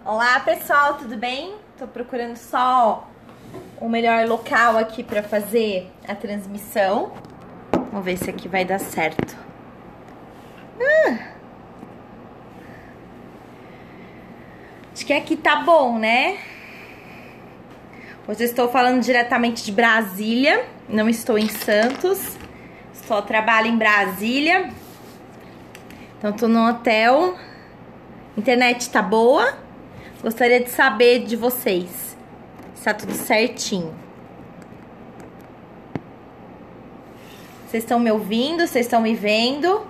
Olá pessoal, tudo bem? Tô procurando só o melhor local aqui pra fazer a transmissão. Vamos ver se aqui vai dar certo. Acho que aqui tá bom, né? Hoje eu estou falando diretamente de Brasília, não estou em Santos. Só trabalho em Brasília. Então tô no hotel. Internet tá boa? Gostaria de saber de vocês se tá tudo certinho. Vocês estão me ouvindo? Vocês estão me vendo?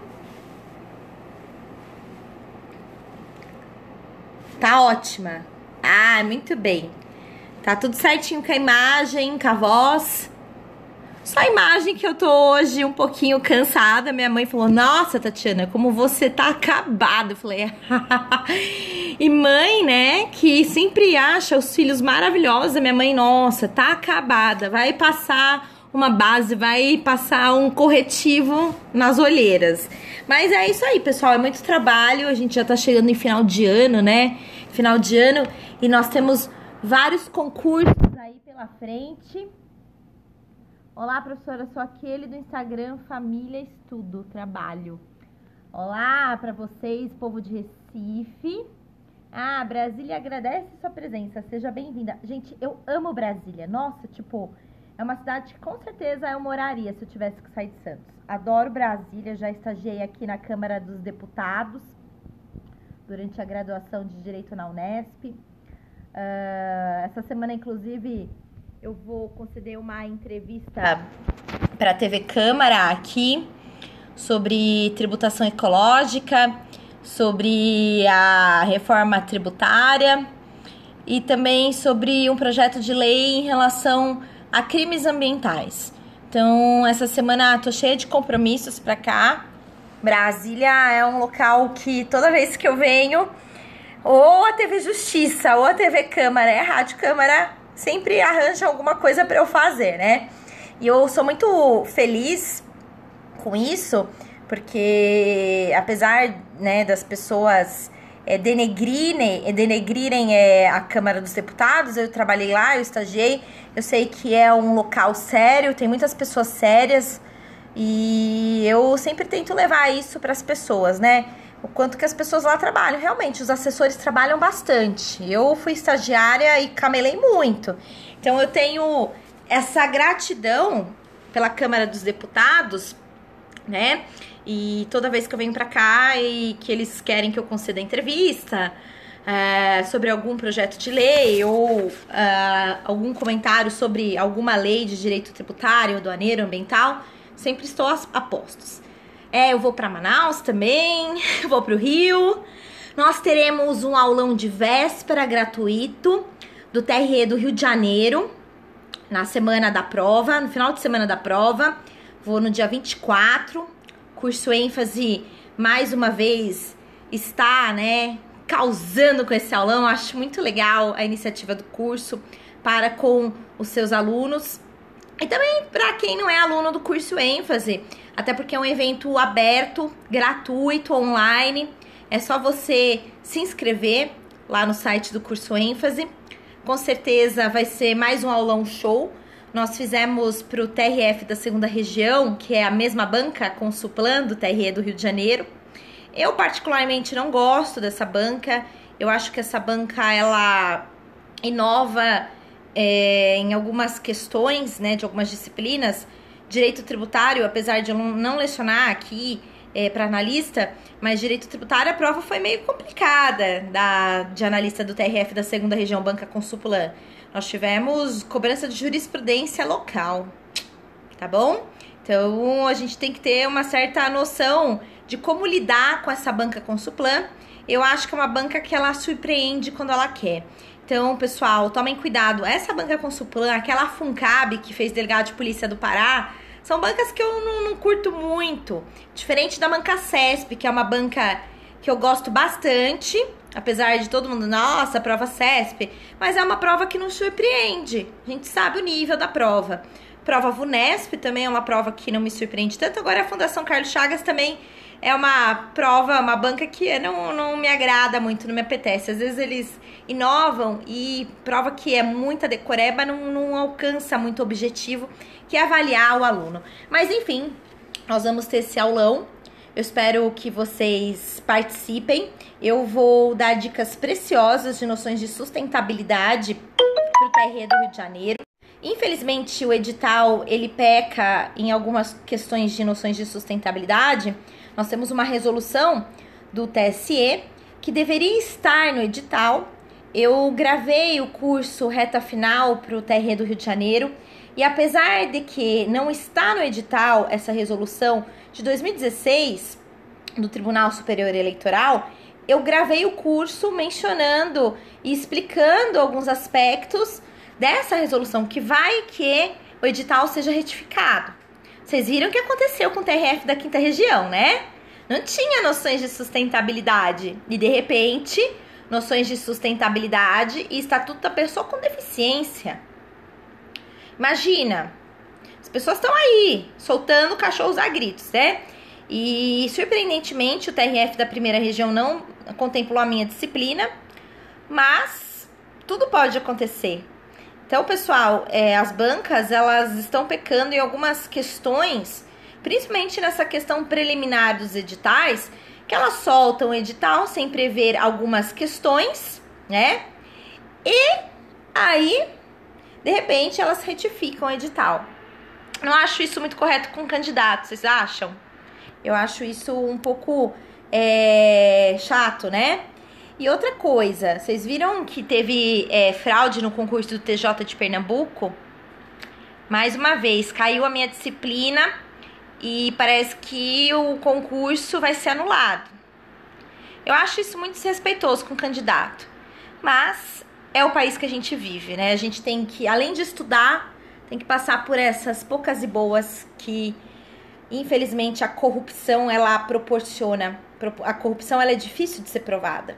Tá ótima. Ah, muito bem. Tá tudo certinho com a imagem, com a voz. Só a imagem que eu tô hoje um pouquinho cansada. Minha mãe falou, nossa, Tatiana, como você tá acabada. Eu falei, e mãe, né, que sempre acha os filhos maravilhosos. A minha mãe, nossa, tá acabada. Vai passar uma base, vai passar um corretivo nas olheiras. Mas é isso aí, pessoal, é muito trabalho. A gente já tá chegando em final de ano, né? Final de ano. E nós temos vários concursos aí pela frente. Olá, professora, sou aquele do Instagram Família Estudo Trabalho. Olá para vocês, povo de Recife. Ah, Brasília agradece sua presença, seja bem-vinda. Gente, eu amo Brasília. Nossa, tipo, é uma cidade que com certeza eu moraria se eu tivesse que sair de Santos. Adoro Brasília, já estagiei aqui na Câmara dos Deputados durante a graduação de Direito na Unesp. Essa semana, inclusive, eu vou conceder uma entrevista para a TV Câmara aqui sobre tributação ecológica, sobre a reforma tributária e também sobre um projeto de lei em relação a crimes ambientais. Então, essa semana tô cheia de compromissos para cá. Brasília é um local que toda vez que eu venho, ou a TV Justiça ou a TV Câmara, a Rádio Câmara, sempre arranja alguma coisa para eu fazer, né? E eu sou muito feliz com isso, porque apesar, né, das pessoas denegrirem a Câmara dos Deputados, eu trabalhei lá, eu estagiei, eu sei que é um local sério, tem muitas pessoas sérias e eu sempre tento levar isso para as pessoas, né? O quanto que as pessoas lá trabalham. Realmente, os assessores trabalham bastante. Eu fui estagiária e camelei muito. Então, eu tenho essa gratidão pela Câmara dos Deputados, né? E toda vez que eu venho pra cá e que eles querem que eu conceda entrevista sobre algum projeto de lei ou algum comentário sobre alguma lei de direito tributário, aduaneiro, ambiental, sempre estou a postos. Eu vou para Manaus também, vou para o Rio. Nós teremos um aulão de véspera gratuito do TRE do Rio de Janeiro, na semana da prova, no final de semana da prova. Vou no dia 24, curso ênfase, mais uma vez, está, né, causando com esse aulão. Acho muito legal a iniciativa do curso para com os seus alunos. E também para quem não é aluno do curso ênfase, até porque é um evento aberto, gratuito, online. É só você se inscrever lá no site do curso ênfase. Com certeza vai ser mais um aulão show. Nós fizemos para o TRF da 2ª Região, que é a mesma banca Consuplan do TRE do Rio de Janeiro. Eu particularmente não gosto dessa banca. Eu acho que essa banca, ela inova em algumas questões, né, de algumas disciplinas. Direito tributário, apesar de eu não lecionar aqui para analista, mas direito tributário, a prova foi meio complicada de analista do TRF da 2ª Região, Banca Consuplan. Nós tivemos cobrança de jurisprudência local, tá bom? Então, a gente tem que ter uma certa noção de como lidar com essa Banca Consuplan. Eu acho que é uma banca que ela surpreende quando ela quer. Então, pessoal, tomem cuidado. Essa banca Consuplan, aquela Funcab que fez delegado de polícia do Pará, são bancas que eu não curto muito. Diferente da banca CESP, que é uma banca que eu gosto bastante, apesar de todo mundo, nossa, prova CESP, mas é uma prova que não surpreende. A gente sabe o nível da prova. Prova VUNESP também é uma prova que não me surpreende tanto. Agora a Fundação Carlos Chagas também é uma prova, uma banca que não me agrada muito, não me apetece. Às vezes eles inovam e prova que é muita decoreba, não alcança muito objetivo, que é avaliar o aluno. Mas enfim, nós vamos ter esse aulão. Eu espero que vocês participem. Eu vou dar dicas preciosas de noções de sustentabilidade para o TRE do Rio de Janeiro. Infelizmente, o edital, ele peca em algumas questões de noções de sustentabilidade. Nós temos uma resolução do TSE que deveria estar no edital. Eu gravei o curso Reta Final para o TRE do Rio de Janeiro e apesar de que não está no edital essa resolução de 2016 do Tribunal Superior Eleitoral, eu gravei o curso mencionando e explicando alguns aspectos dessa resolução que vai que o edital seja retificado. Vocês viram o que aconteceu com o TRF da 5ª Região, né? Não tinha noções de sustentabilidade e de repente, noções de sustentabilidade e Estatuto da Pessoa com Deficiência. Imagina, as pessoas estão aí, soltando cachorros a gritos, né? E, surpreendentemente, o TRF da 1ª Região não contemplou a minha disciplina, mas tudo pode acontecer. Então, pessoal, as bancas, elas estão pecando em algumas questões, principalmente nessa questão preliminar dos editais, que elas soltam o edital sem prever algumas questões, né? E aí, de repente, elas retificam o edital. Não acho isso muito correto com candidatos, vocês acham? Eu acho isso um pouco chato, né? E outra coisa, vocês viram que teve fraude no concurso do TJ de Pernambuco? Mais uma vez, caiu a minha disciplina e parece que o concurso vai ser anulado. Eu acho isso muito desrespeitoso com o candidato, mas é o país que a gente vive, né? A gente tem que, além de estudar, tem que passar por essas poucas e boas que, infelizmente, a corrupção, ela proporciona. A corrupção, ela é difícil de ser provada.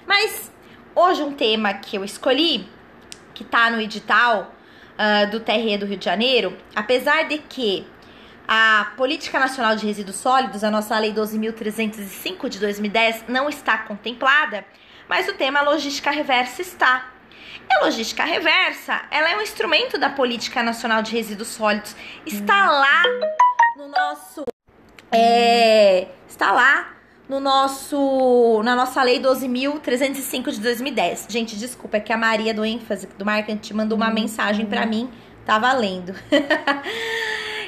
Mas, hoje um tema que eu escolhi, que tá no edital do TRE do Rio de Janeiro, apesar de que a Política Nacional de Resíduos Sólidos, a nossa Lei 12.305 de 2010, não está contemplada, mas o tema logística reversa está. E a logística reversa, ela é um instrumento da Política Nacional de Resíduos Sólidos. Está lá no nosso... na nossa Lei 12.305 de 2010. Gente, desculpa, é que a Maria do ênfase do marketing mandou uma mensagem pra mim. Tá valendo.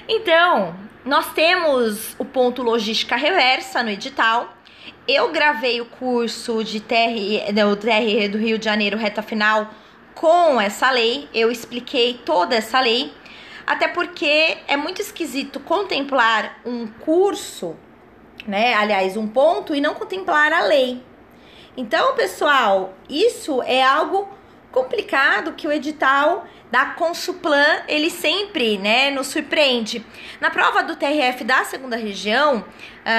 Então, nós temos o ponto logística reversa no edital. Eu gravei o curso de TRE do Rio de Janeiro, Reta Final, com essa lei. Eu expliquei toda essa lei. Até porque é muito esquisito contemplar um curso, né? Aliás, um ponto e não contemplar a lei. Então, pessoal, isso é algo complicado que o edital da Consuplan, ele sempre, né, nos surpreende. Na prova do TRF da 2ª Região,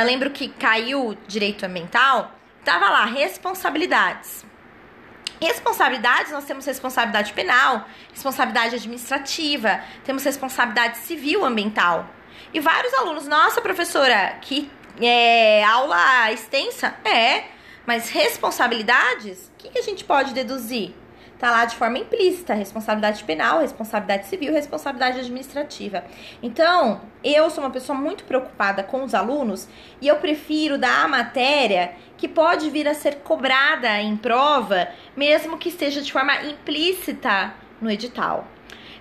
lembro que caiu direito ambiental, tava lá, responsabilidades. Responsabilidades, nós temos responsabilidade penal, responsabilidade administrativa, temos responsabilidade civil ambiental. E vários alunos, nossa, professora, que aula extensa? Mas responsabilidades, o que a gente pode deduzir? Tá lá de forma implícita, responsabilidade penal, responsabilidade civil, responsabilidade administrativa. Então, eu sou uma pessoa muito preocupada com os alunos e eu prefiro dar a matéria que pode vir a ser cobrada em prova, mesmo que esteja de forma implícita no edital.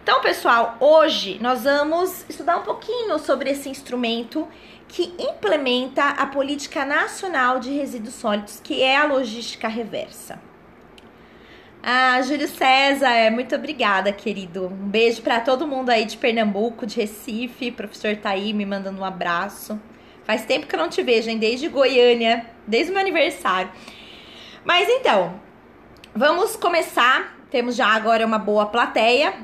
Então, pessoal, hoje nós vamos estudar um pouquinho sobre esse instrumento que implementa a Política Nacional de Resíduos Sólidos, que é a logística reversa. Júlio César, muito obrigada, querido. Um beijo para todo mundo aí de Pernambuco, de Recife. Professor tá aí me mandando um abraço. Faz tempo que eu não te vejo, hein? Desde Goiânia, desde o meu aniversário. Mas então, vamos começar. Temos já agora uma boa plateia.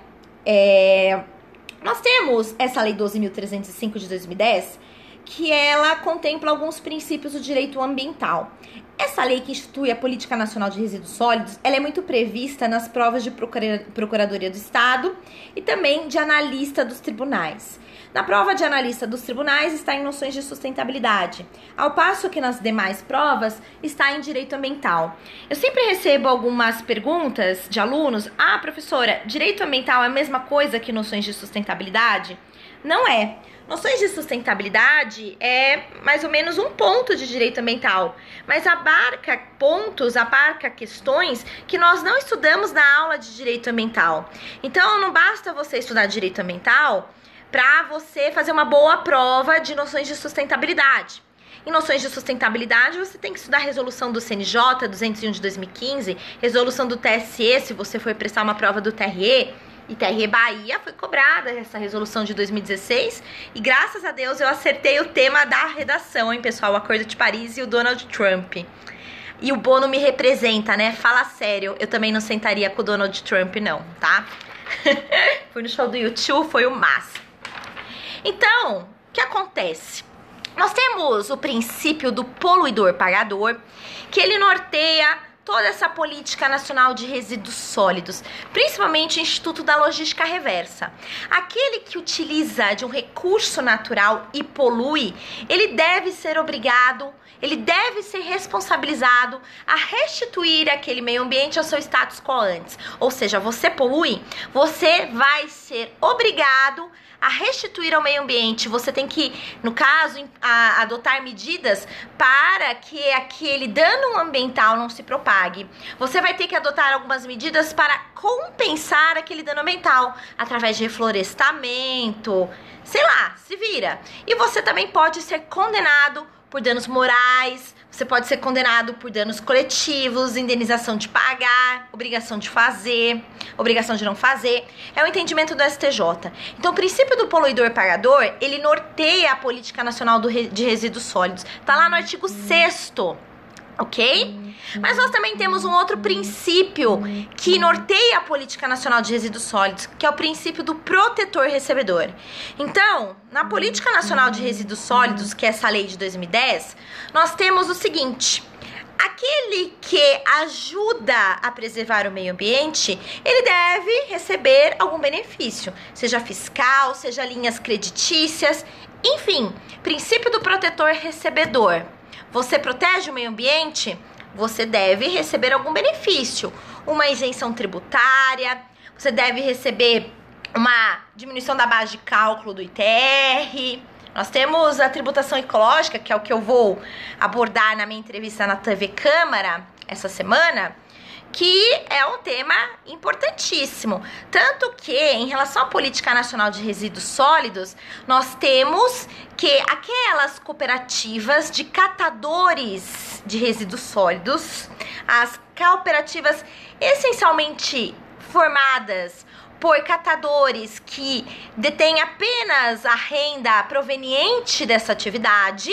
Nós temos essa Lei 12.305 de 2010, que ela contempla alguns princípios do direito ambiental. Essa lei que institui a Política Nacional de Resíduos Sólidos, ela é muito prevista nas provas de Procuradoria do Estado e também de analista dos tribunais. Na prova de analista dos tribunais está em noções de sustentabilidade, ao passo que nas demais provas está em direito ambiental. Eu sempre recebo algumas perguntas de alunos: ah, professora, direito ambiental é a mesma coisa que noções de sustentabilidade? Não é. Noções de sustentabilidade é mais ou menos um ponto de direito ambiental, mas abarca pontos, abarca questões que nós não estudamos na aula de direito ambiental. Então, não basta você estudar direito ambiental para você fazer uma boa prova de noções de sustentabilidade. Em noções de sustentabilidade, você tem que estudar a resolução do CNJ 201 de 2015, resolução do TSE, se você for prestar uma prova do TRE, e TRE Bahia foi cobrada essa resolução de 2016, e graças a Deus eu acertei o tema da redação, hein, pessoal? O Acordo de Paris e o Donald Trump. E o Bono me representa, né? Fala sério, eu também não sentaria com o Donald Trump, não, tá? Fui no show do YouTube, foi o máximo. Então, o que acontece? Nós temos o princípio do poluidor pagador, que ele norteia toda essa política nacional de resíduos sólidos, principalmente o Instituto da Logística Reversa. Aquele que utiliza de um recurso natural e polui, ele deve ser obrigado, ele deve ser responsabilizado a restituir aquele meio ambiente ao seu status quo antes. Ou seja, você polui, você vai ser obrigado a restituir ao meio ambiente. Você tem que, no caso, adotar medidas para que aquele dano ambiental não se propague. Você vai ter que adotar algumas medidas para compensar aquele dano ambiental, através de reflorestamento, sei lá, se vira. E você também pode ser condenado por danos morais, você pode ser condenado por danos coletivos, indenização de pagar, obrigação de fazer, obrigação de não fazer. É o entendimento do STJ. Então, o princípio do poluidor pagador, ele norteia a Política Nacional de Resíduos Sólidos. Tá lá no artigo 6º, ok? Mas nós também temos um outro princípio que norteia a Política Nacional de Resíduos Sólidos, que é o princípio do protetor recebedor. Então, na Política Nacional de Resíduos Sólidos, que é essa lei de 2010, nós temos o seguinte: aquele que ajuda a preservar o meio ambiente, ele deve receber algum benefício, seja fiscal, seja linhas creditícias, enfim, princípio do protetor recebedor. Você protege o meio ambiente, você deve receber algum benefício, uma isenção tributária, você deve receber uma diminuição da base de cálculo do ITR. Nós temos a tributação ecológica, que é o que eu vou abordar na minha entrevista na TV Câmara essa semana, que é um tema importantíssimo. Tanto que, em relação à Política Nacional de Resíduos Sólidos, nós temos que aquelas cooperativas de catadores de resíduos sólidos, as cooperativas essencialmente formadas por catadores que detêm apenas a renda proveniente dessa atividade,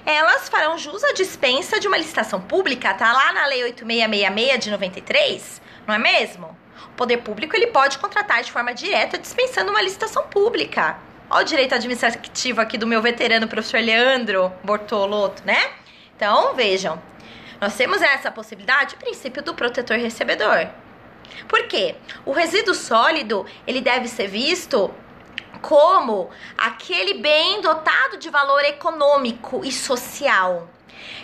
elas farão jus à dispensa de uma licitação pública, tá lá na Lei 8666 de 93, não é mesmo? O poder público, ele pode contratar de forma direta dispensando uma licitação pública. Olha o direito administrativo aqui do meu veterano professor Leandro Bortolotto, né? Então, vejam, nós temos essa possibilidade, o princípio do protetor recebedor. Por quê? O resíduo sólido, ele deve ser visto como aquele bem dotado de valor econômico e social.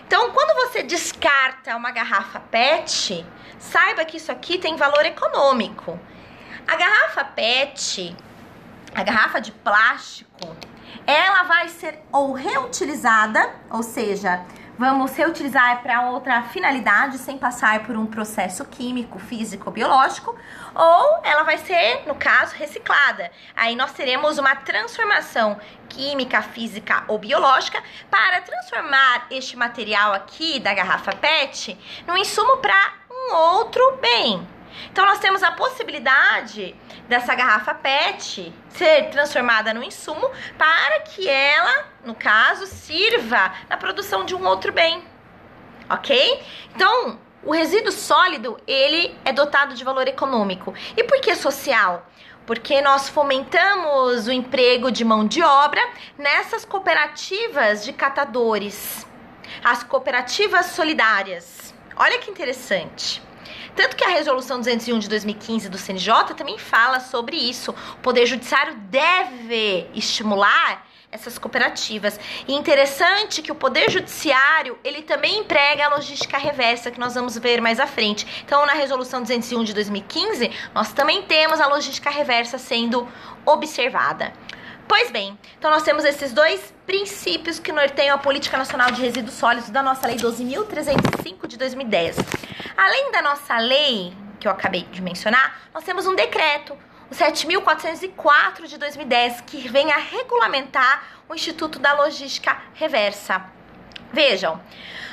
Então, quando você descarta uma garrafa PET, saiba que isso aqui tem valor econômico. A garrafa PET, a garrafa de plástico, ela vai ser ou reutilizada, ou seja, vamos reutilizar para outra finalidade sem passar por um processo químico, físico, biológico, ou ela vai ser, no caso, reciclada. Aí nós teremos uma transformação química, física ou biológica para transformar este material aqui da garrafa PET num insumo para um outro bem. Então, nós temos a possibilidade dessa garrafa PET ser transformada no insumo para que ela, no caso, sirva na produção de um outro bem, ok? Então, o resíduo sólido, ele é dotado de valor econômico. E por que social? Porque nós fomentamos o emprego de mão de obra nessas cooperativas de catadores. as cooperativas solidárias. Olha que interessante. Tanto que a Resolução 201 de 2015 do CNJ também fala sobre isso. O Poder Judiciário deve estimular essas cooperativas. E interessante que o Poder Judiciário, ele também emprega a logística reversa, que nós vamos ver mais à frente. Então, na Resolução 201 de 2015, nós também temos a logística reversa sendo observada. Pois bem, então nós temos esses dois princípios que norteiam a Política Nacional de Resíduos Sólidos da nossa Lei 12.305 de 2010. Além da nossa lei, que eu acabei de mencionar, nós temos um decreto, o 7.404 de 2010, que vem a regulamentar o Instituto da Logística Reversa. Vejam,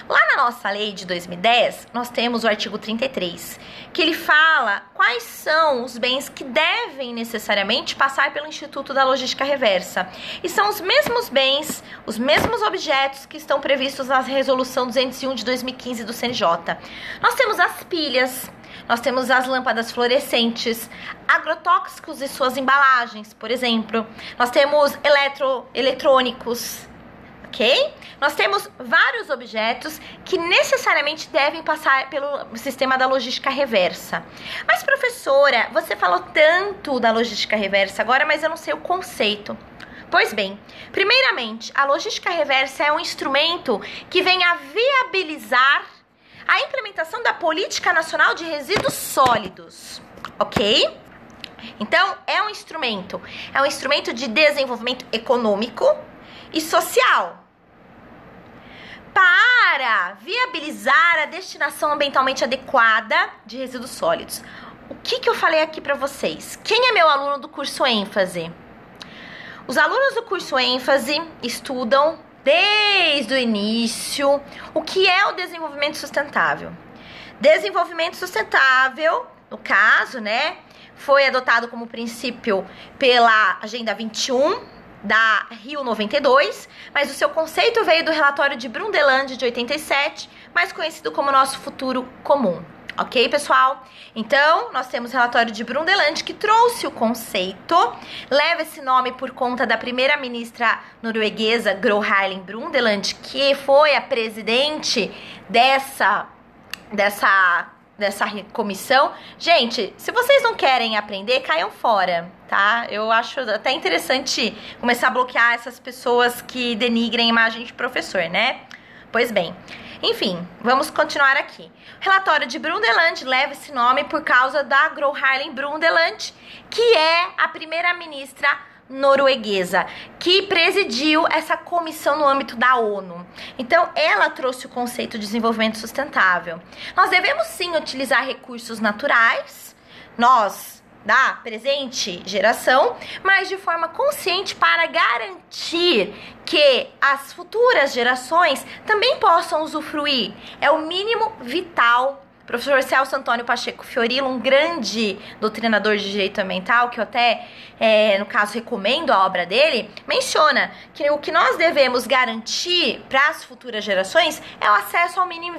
lá na nossa lei de 2010, nós temos o artigo 33, que ele fala quais são os bens que devem necessariamente passar pelo Instituto da Logística Reversa. E são os mesmos bens, os mesmos objetos que estão previstos na Resolução 201 de 2015 do CNJ. Nós temos as pilhas, nós temos as lâmpadas fluorescentes, agrotóxicos e suas embalagens, por exemplo. Nós temos eletrônicos, ok? Nós temos vários objetos que necessariamente devem passar pelo sistema da logística reversa. Mas, professora, você falou tanto da logística reversa agora, mas eu não sei o conceito. Pois bem, primeiramente, a logística reversa é um instrumento que vem a viabilizar a implementação da Política Nacional de Resíduos Sólidos, ok? Então, é um instrumento de desenvolvimento econômico e social para viabilizar a destinação ambientalmente adequada de resíduos sólidos. O que eu falei aqui para vocês? Quem é meu aluno do curso ênfase? Os alunos do curso ênfase estudam desde o início o que é o desenvolvimento sustentável. Desenvolvimento sustentável, no caso, né, foi adotado como princípio pela Agenda 21 da Rio 92, mas o seu conceito veio do relatório de Brundtland de 87, mais conhecido como Nosso Futuro Comum. Ok, pessoal? Então, nós temos o relatório de Brundtland que trouxe o conceito, leva esse nome por conta da primeira-ministra norueguesa Gro Harlem Brundtland, que foi a presidente dessa comissão. Gente, se vocês não querem aprender, caiam fora, tá? Eu acho até interessante começar a bloquear essas pessoas que denigrem a imagem de professor, né? Pois bem, enfim, vamos continuar aqui. O relatório de Brundtland leva esse nome por causa da Gro Harlem Brundtland, que é a primeira-ministra norueguesa, que presidiu essa comissão no âmbito da ONU. Então, ela trouxe o conceito de desenvolvimento sustentável. Nós devemos sim utilizar recursos naturais, nós da presente geração, mas de forma consciente para garantir que as futuras gerações também possam usufruir. É o mínimo vital. Professor Celso Antônio Pacheco Fiorilo, um grande doutrinador de direito ambiental, que eu até, no caso, recomendo a obra dele, menciona que o que nós devemos garantir para as futuras gerações é o acesso ao mínimo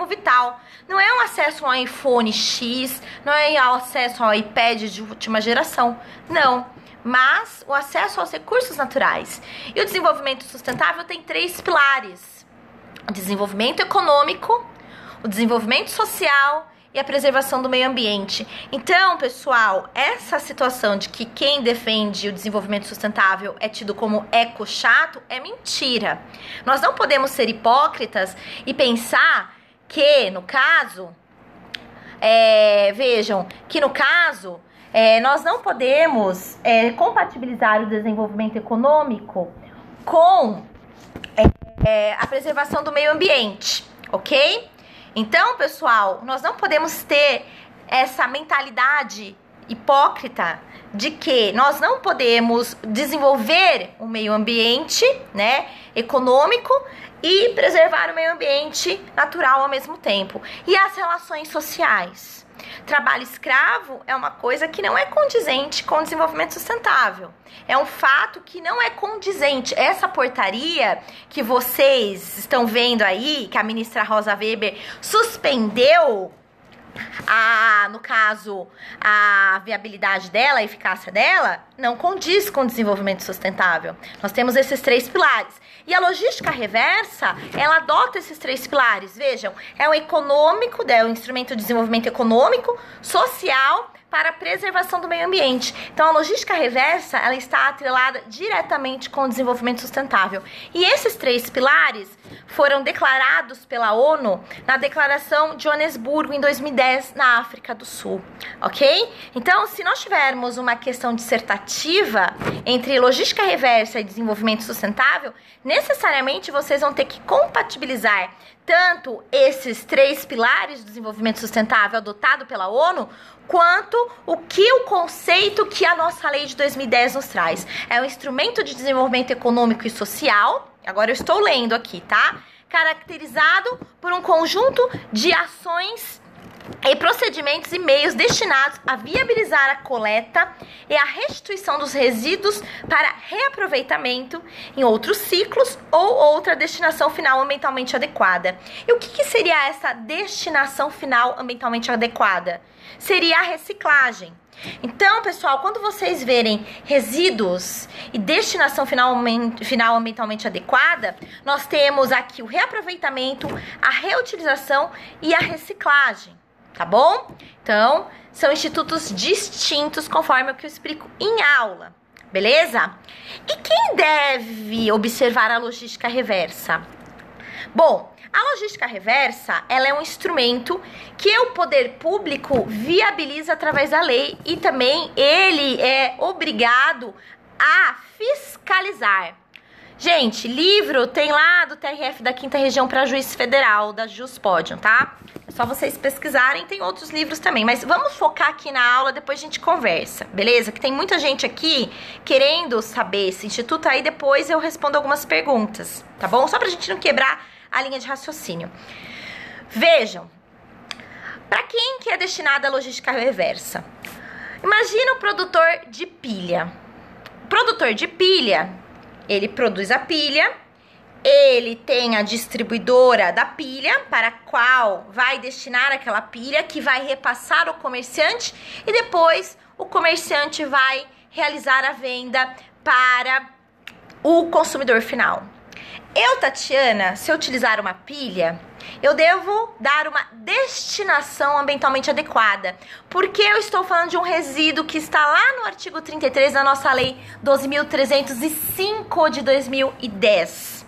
vital. Não é um acesso ao iPhone X, não é o acesso ao iPad de última geração, não. Mas o acesso aos recursos naturais. E o desenvolvimento sustentável tem 3 pilares: o desenvolvimento econômico, o desenvolvimento social e a preservação do meio ambiente. Então, pessoal, essa situação de que quem defende o desenvolvimento sustentável é tido como eco-chato é mentira. Nós não podemos ser hipócritas e pensar que, no caso, nós não podemos compatibilizar o desenvolvimento econômico com a preservação do meio ambiente, ok? Então, pessoal, nós não podemos ter essa mentalidade hipócrita de que nós não podemos desenvolver o meio ambiente, né, econômico e preservar o meio ambiente natural ao mesmo tempo. E as relações sociais? Trabalho escravo é uma coisa que não é condizente com o desenvolvimento sustentável. É um fato que não é condizente. Essa portaria que vocês estão vendo aí, que a ministra Rosa Weber suspendeu no caso, a viabilidade dela, a eficácia dela, não condiz com o desenvolvimento sustentável. Nós temos esses 3 pilares. E a logística reversa, ela adota esses 3 pilares. Vejam, é o econômico, é o instrumento de desenvolvimento econômico, social, para a preservação do meio ambiente. Então, a logística reversa, ela está atrelada diretamente com o desenvolvimento sustentável. E esses 3 pilares foram declarados pela ONU na Declaração de Joanesburgo, em 2010, na África do Sul, ok? Então, se nós tivermos uma questão dissertativa entre logística reversa e desenvolvimento sustentável, necessariamente vocês vão ter que compatibilizar tanto esses 3 pilares do desenvolvimento sustentável adotado pela ONU, quanto o conceito que a nossa lei de 2010 nos traz. É um instrumento de desenvolvimento econômico e social, agora eu estou lendo aqui, tá? Caracterizado por um conjunto de ações e procedimentos e meios destinados a viabilizar a coleta e a restituição dos resíduos para reaproveitamento em outros ciclos ou outra destinação final ambientalmente adequada. E o que seria essa destinação final ambientalmente adequada? Seria a reciclagem. Então, pessoal, quando vocês verem resíduos e destinação final ambientalmente adequada, nós temos aqui o reaproveitamento, a reutilização e a reciclagem, tá bom? Então, são institutos distintos conforme o que eu explico em aula, beleza? E quem deve observar a logística reversa? Bom, a logística reversa, ela é um instrumento que o poder público viabiliza através da lei e também ele é obrigado a fiscalizar. Gente, livro tem lá do TRF da 5ª Região para Juiz Federal, da Juspodium, tá? É só vocês pesquisarem, tem outros livros também. Mas vamos focar aqui na aula, depois a gente conversa, beleza? Que tem muita gente aqui querendo saber esse instituto, aí depois eu respondo algumas perguntas, tá bom? Só pra gente não quebrar a linha de raciocínio. Vejam, para quem que é destinada a logística reversa? Imagina o produtor de pilha. O produtor de pilha, ele produz a pilha, ele tem a distribuidora da pilha, para a qual vai destinar aquela pilha, que vai repassar ao comerciante, e depois o comerciante vai realizar a venda para o consumidor final. Eu, Tatiana, se eu utilizar uma pilha, eu devo dar uma destinação ambientalmente adequada, porque eu estou falando de um resíduo que está lá no artigo 33 da nossa lei 12.305 de 2010.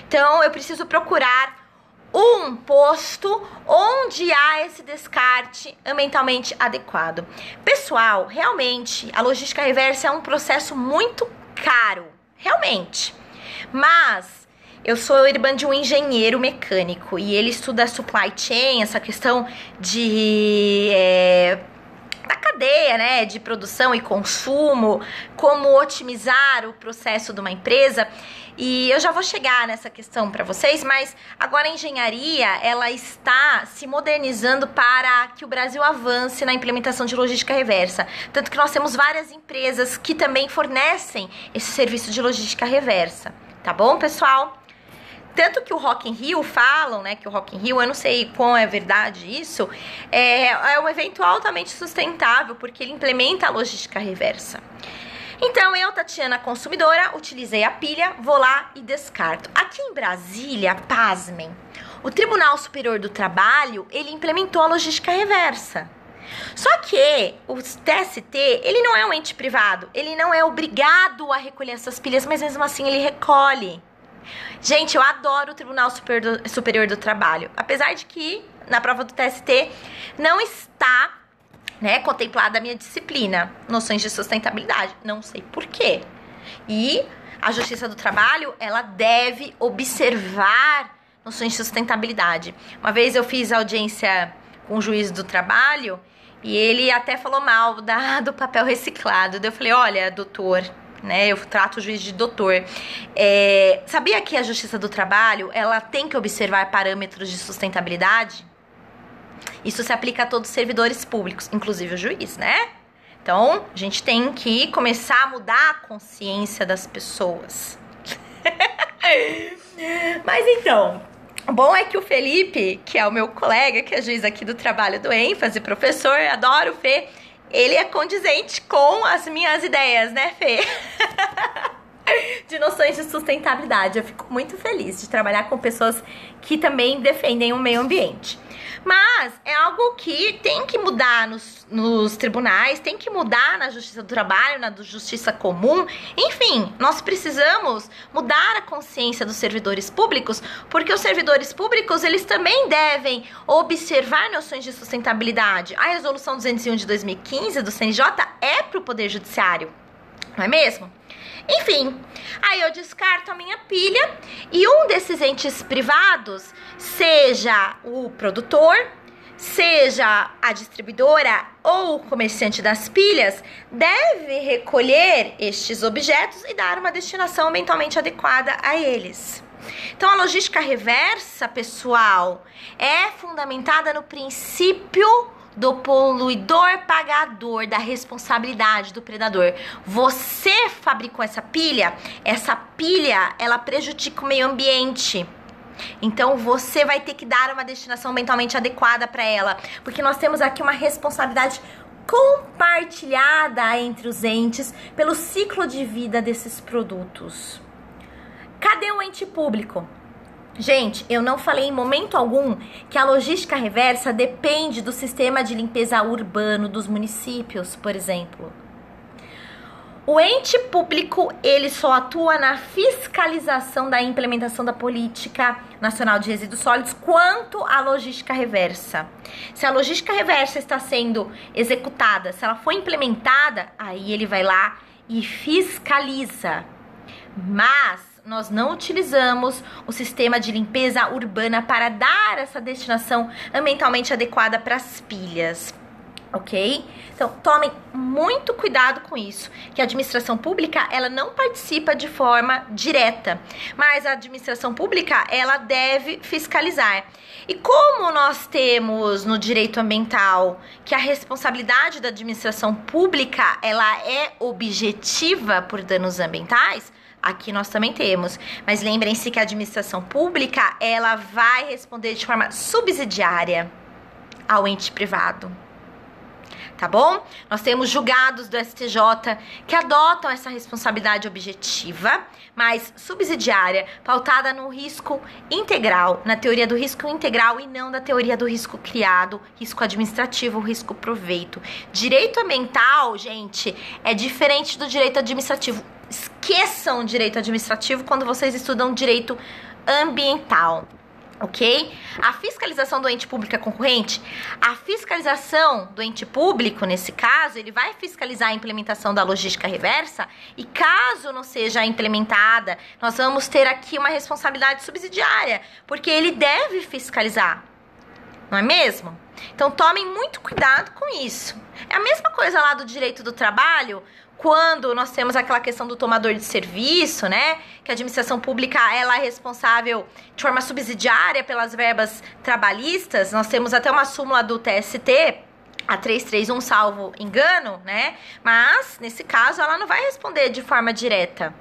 Então, eu preciso procurar um posto onde há esse descarte ambientalmente adequado. Pessoal, realmente, a logística reversa é um processo muito caro, realmente, mas eu sou irmã de um engenheiro mecânico e ele estuda supply chain, essa questão da cadeia, né, de produção e consumo, como otimizar o processo de uma empresa. E eu já vou chegar nessa questão para vocês, mas agora a engenharia, ela está se modernizando para que o Brasil avance na implementação de logística reversa. Tanto que nós temos várias empresas que também fornecem esse serviço de logística reversa. Tá bom, pessoal? Tanto que o Rock in Rio falam, né, que o Rock in Rio, eu não sei quão é verdade isso, é um evento altamente sustentável, porque ele implementa a logística reversa. Então, eu, Tatiana, consumidora, utilizei a pilha, vou lá e descarto. Aqui em Brasília, pasmem, o Tribunal Superior do Trabalho, ele implementou a logística reversa. Só que o TST, ele não é um ente privado, ele não é obrigado a recolher essas pilhas, mas mesmo assim ele recolhe. Gente, eu adoro o Tribunal Superior do Trabalho, apesar de que na prova do TST não está, né, contemplada a minha disciplina, noções de sustentabilidade, não sei por quê. E a Justiça do Trabalho, ela deve observar noções de sustentabilidade. Uma vez eu fiz audiência com o juiz do trabalho e ele até falou mal do papel reciclado. Daí eu falei, olha, doutor, né, eu trato o juiz de doutor. Sabia que a Justiça do Trabalho, ela tem que observar parâmetros de sustentabilidade? Isso se aplica a todos os servidores públicos, inclusive o juiz, né? Então, a gente tem que começar a mudar a consciência das pessoas. Mas então, O bom é que o Felipe, que é o meu colega, que é juiz aqui do trabalho do ênfase, professor, adoro o Fê, ele é condizente com as minhas ideias, né, Fê? De noções de sustentabilidade. Eu fico muito feliz de trabalhar com pessoas que também defendem o meio ambiente. Mas é algo que tem que mudar nos tribunais, tem que mudar na justiça do trabalho, na justiça comum. Enfim, nós precisamos mudar a consciência dos servidores públicos, porque os servidores públicos, eles também devem observar noções de sustentabilidade. A resolução 201 de 2015 do CNJ é para o Poder Judiciário, não é mesmo? Enfim, aí eu descarto a minha pilha e um desses entes privados, seja o produtor, seja a distribuidora ou o comerciante das pilhas, deve recolher estes objetos e dar uma destinação ambientalmente adequada a eles. Então, a logística reversa, pessoal, é fundamentada no princípio do poluidor pagador, da responsabilidade do predador. Você fabricou essa pilha, ela prejudica o meio ambiente. Então você vai ter que dar uma destinação ambientalmente adequada para ela, porque nós temos aqui uma responsabilidade compartilhada entre os entes pelo ciclo de vida desses produtos. Cadê o ente público? Gente, eu não falei em momento algum que a logística reversa depende do sistema de limpeza urbano dos municípios, por exemplo. O ente público, ele só atua na fiscalização da implementação da Política Nacional de Resíduos Sólidos quanto à logística reversa. Se a logística reversa está sendo executada, se ela foi implementada, aí ele vai lá e fiscaliza. Mas nós não utilizamos o sistema de limpeza urbana para dar essa destinação ambientalmente adequada para as pilhas, ok? Então, tomem muito cuidado com isso, que a administração pública, ela não participa de forma direta, mas a administração pública, ela deve fiscalizar. E como nós temos no direito ambiental que a responsabilidade da administração pública, ela é objetiva por danos ambientais, aqui nós também temos, mas lembrem-se que a administração pública, ela vai responder de forma subsidiária ao ente privado, tá bom? Nós temos julgados do STJ que adotam essa responsabilidade objetiva, mas subsidiária, pautada no risco integral, na teoria do risco integral e não da teoria do risco criado, risco administrativo, risco proveito. Direito ambiental, gente, é diferente do direito administrativo. Esqueçam o direito administrativo quando vocês estudam direito ambiental, ok? A fiscalização do ente público é concorrente? A fiscalização do ente público, nesse caso, ele vai fiscalizar a implementação da logística reversa e caso não seja implementada, nós vamos ter aqui uma responsabilidade subsidiária, porque ele deve fiscalizar, não é mesmo? Então, tomem muito cuidado com isso. É a mesma coisa lá do direito do trabalho, quando nós temos aquela questão do tomador de serviço, né? Que a administração pública, ela é responsável de forma subsidiária pelas verbas trabalhistas. Nós temos até uma súmula do TST, a 331, salvo engano, né? Mas, nesse caso, ela não vai responder de forma direta,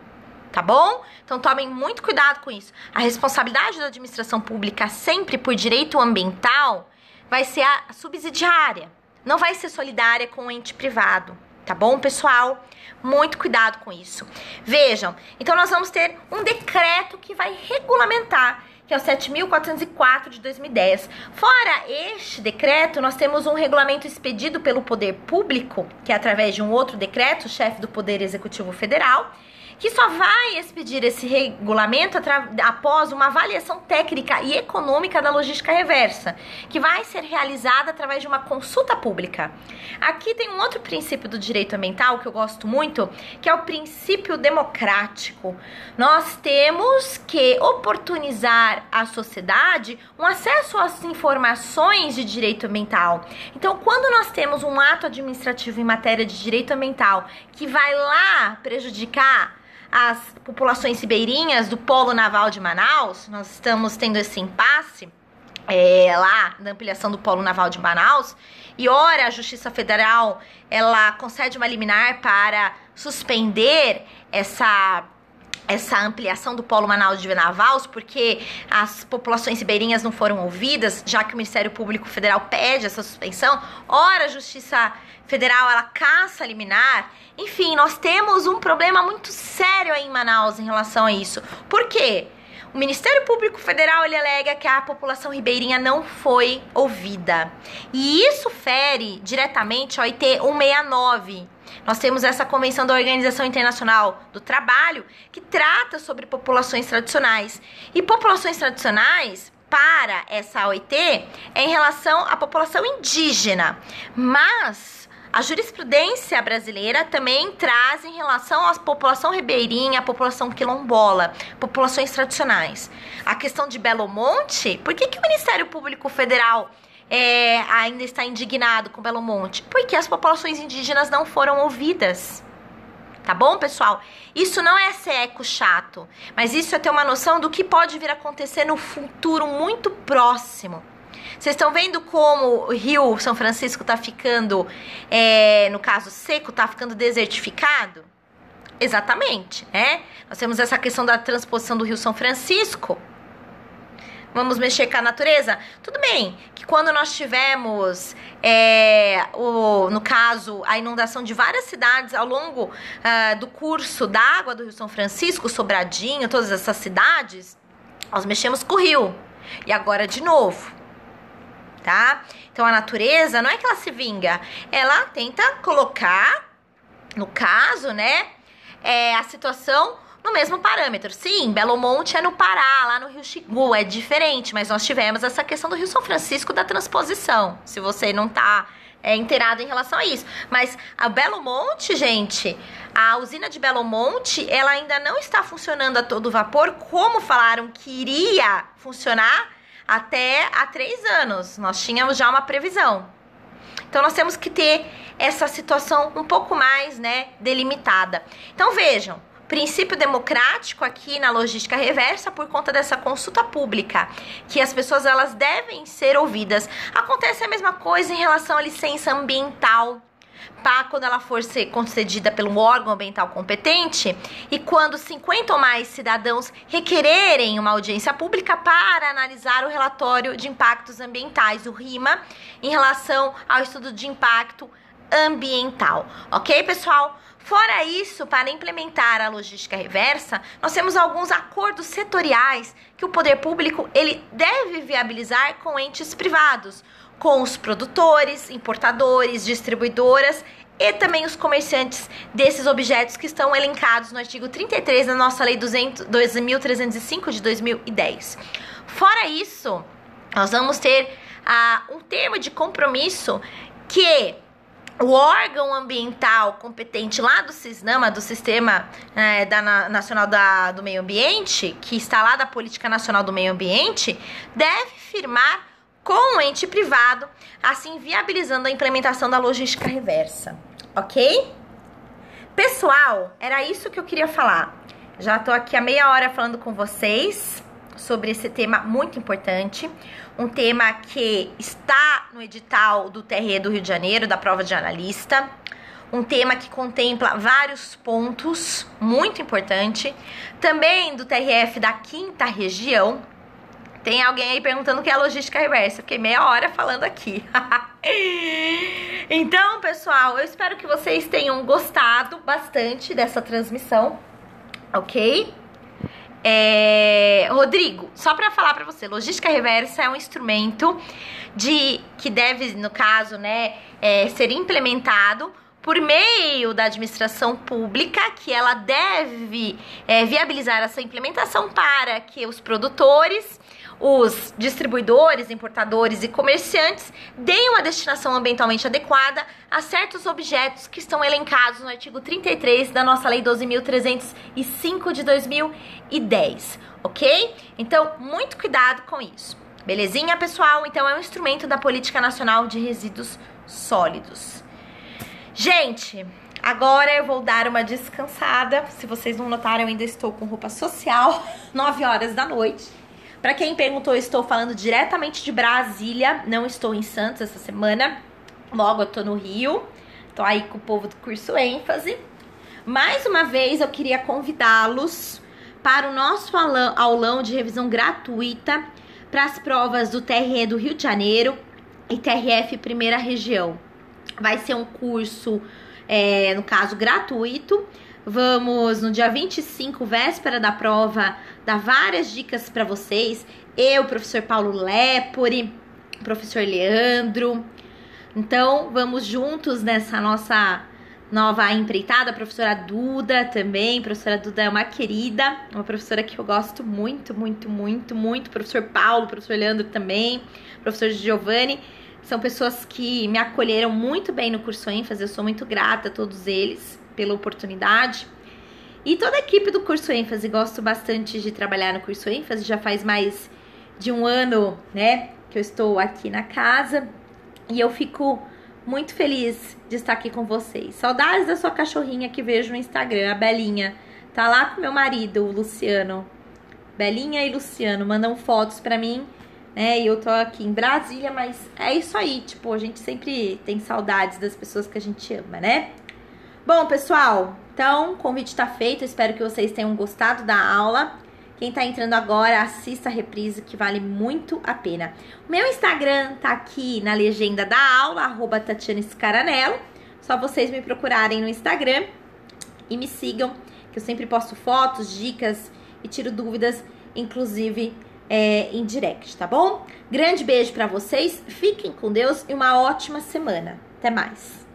tá bom? Então, tomem muito cuidado com isso. A responsabilidade da administração pública sempre por direito ambiental vai ser a subsidiária, não vai ser solidária com o ente privado. Tá bom, pessoal? Muito cuidado com isso. Vejam, então nós vamos ter um decreto que vai regulamentar, que é o 7.404 de 2010. Fora este decreto, nós temos um regulamento expedido pelo Poder Público, que é através de um outro decreto, o chefe do Poder Executivo Federal, que só vai expedir esse regulamento após uma avaliação técnica e econômica da logística reversa, que vai ser realizada através de uma consulta pública. Aqui tem um outro princípio do direito ambiental que eu gosto muito, que é o princípio democrático. Nós temos que oportunizar à sociedade um acesso às informações de direito ambiental. Então, quando nós temos um ato administrativo em matéria de direito ambiental que vai lá prejudicar as populações ribeirinhas do Polo Naval de Manaus, nós estamos tendo esse impasse lá na ampliação do Polo Naval de Manaus, e ora a Justiça Federal, ela concede uma liminar para suspender essa ampliação do Polo Manaus de Venavaus, porque as populações ribeirinhas não foram ouvidas, já que o Ministério Público Federal pede essa suspensão. Ora, a Justiça Federal, ela caça a liminar. Enfim, nós temos um problema muito sério aí em Manaus em relação a isso. Por quê? O Ministério Público Federal, ele alega que a população ribeirinha não foi ouvida. E isso fere diretamente a OIT 169. Nós temos essa convenção da Organização Internacional do Trabalho, que trata sobre populações tradicionais. E populações tradicionais, para essa OIT, é em relação à população indígena. Mas a jurisprudência brasileira também traz em relação à população ribeirinha, à população quilombola, populações tradicionais. A questão de Belo Monte, por que o Ministério Público Federal ainda está indignado com Belo Monte? Porque as populações indígenas não foram ouvidas. Tá bom, pessoal? Isso não é ser eco chato, mas isso é ter uma noção do que pode vir a acontecer no futuro muito próximo. Vocês estão vendo como o Rio São Francisco tá ficando, no caso seco, tá ficando desertificado? Exatamente, né? Nós temos essa questão da transposição do Rio São Francisco. Vamos mexer com a natureza? Tudo bem, que quando nós tivemos, no caso, a inundação de várias cidades ao longo do curso da água do Rio São Francisco, Sobradinho, todas essas cidades, nós mexemos com o rio. E agora de novo, tá? Então a natureza, não é que ela se vinga, ela tenta colocar, no caso, né, a situação no mesmo parâmetro. Sim, Belo Monte é no Pará, lá no Rio Xingu, é diferente, mas nós tivemos essa questão do Rio São Francisco da transposição, se você não tá inteirado em relação a isso. Mas a Belo Monte, gente, a usina de Belo Monte, ela ainda não está funcionando a todo vapor, como falaram que iria funcionar até há 3 anos. Nós tínhamos já uma previsão. Então, nós temos que ter essa situação um pouco mais, né, delimitada. Então, vejam, princípio democrático aqui na logística reversa por conta dessa consulta pública, que as pessoas elas devem ser ouvidas. Acontece a mesma coisa em relação à licença ambiental, quando ela for ser concedida pelo órgão ambiental competente e quando 50 ou mais cidadãos requererem uma audiência pública para analisar o relatório de impactos ambientais, o RIMA, em relação ao estudo de impacto ambiental. Ok, pessoal? Fora isso, para implementar a logística reversa, nós temos alguns acordos setoriais que o poder público ele deve viabilizar com entes privados, com os produtores, importadores, distribuidoras e também os comerciantes desses objetos que estão elencados no artigo 33 da nossa Lei 2.305 de 2010. Fora isso, nós vamos ter um termo de compromisso que o órgão ambiental competente lá do CISNAMA, do Sistema Nacional do Meio Ambiente, que está lá da Política Nacional do Meio Ambiente, deve firmar com o ente privado, assim viabilizando a implementação da logística reversa, ok? Pessoal, era isso que eu queria falar. Já tô aqui há meia hora falando com vocês sobre esse tema muito importante, um tema que está no edital do TRE do Rio de Janeiro, da prova de analista, um tema que contempla vários pontos, muito importante, também do TRF da 5ª região. Tem alguém aí perguntando o que é a logística reversa, fiquei meia hora falando aqui. Então, pessoal, eu espero que vocês tenham gostado bastante dessa transmissão, ok? Rodrigo, só para falar para você, logística reversa é um instrumento que deve, no caso, né, ser implementado por meio da administração pública, que ela deve viabilizar essa implementação para que os produtores, os distribuidores, importadores e comerciantes deem uma destinação ambientalmente adequada a certos objetos que estão elencados no artigo 33 da nossa Lei 12.305 de 2010, ok? Então, muito cuidado com isso. Belezinha, pessoal? Então, é um instrumento da Política Nacional de Resíduos Sólidos. Gente, agora eu vou dar uma descansada. Se vocês não notaram, eu ainda estou com roupa social, 9 horas da noite. Para quem perguntou, eu estou falando diretamente de Brasília, não estou em Santos essa semana. Logo eu tô no Rio, tô aí com o povo do curso ênfase. Mais uma vez eu queria convidá-los para o nosso aulão de revisão gratuita para as provas do TRE do Rio de Janeiro e TRF Primeira Região. Vai ser um curso, no caso, gratuito. Vamos, no dia 25, véspera da prova, dar várias dicas para vocês. Eu, professor Paulo Lepori, professor Leandro. Então, vamos juntos nessa nossa nova empreitada. A professora Duda também. A professora Duda é uma querida, uma professora que eu gosto muito, muito, muito, muito. Professor Paulo, professor Leandro também, professor Giovanni. São pessoas que me acolheram muito bem no curso ênfase. Eu sou muito grata a todos eles pela oportunidade. E toda a equipe do curso ênfase. Gosto bastante de trabalhar no curso ênfase. Já faz mais de um ano, né, que eu estou aqui na casa. E eu fico muito feliz de estar aqui com vocês. Saudades da sua cachorrinha que vejo no Instagram, a Belinha. Tá lá com meu marido, o Luciano. Belinha e Luciano mandam fotos pra mim, né? E eu tô aqui em Brasília, mas é isso aí. Tipo, a gente sempre tem saudades das pessoas que a gente ama, né? Bom, pessoal, então o convite tá feito. Espero que vocês tenham gostado da aula. Quem tá entrando agora, assista a reprise, que vale muito a pena. O meu Instagram tá aqui na legenda da aula, @TatianaScaranello. Só vocês me procurarem no Instagram e me sigam, que eu sempre posto fotos, dicas e tiro dúvidas, inclusive em direct, tá bom? Grande beijo pra vocês, fiquem com Deus e uma ótima semana. Até mais!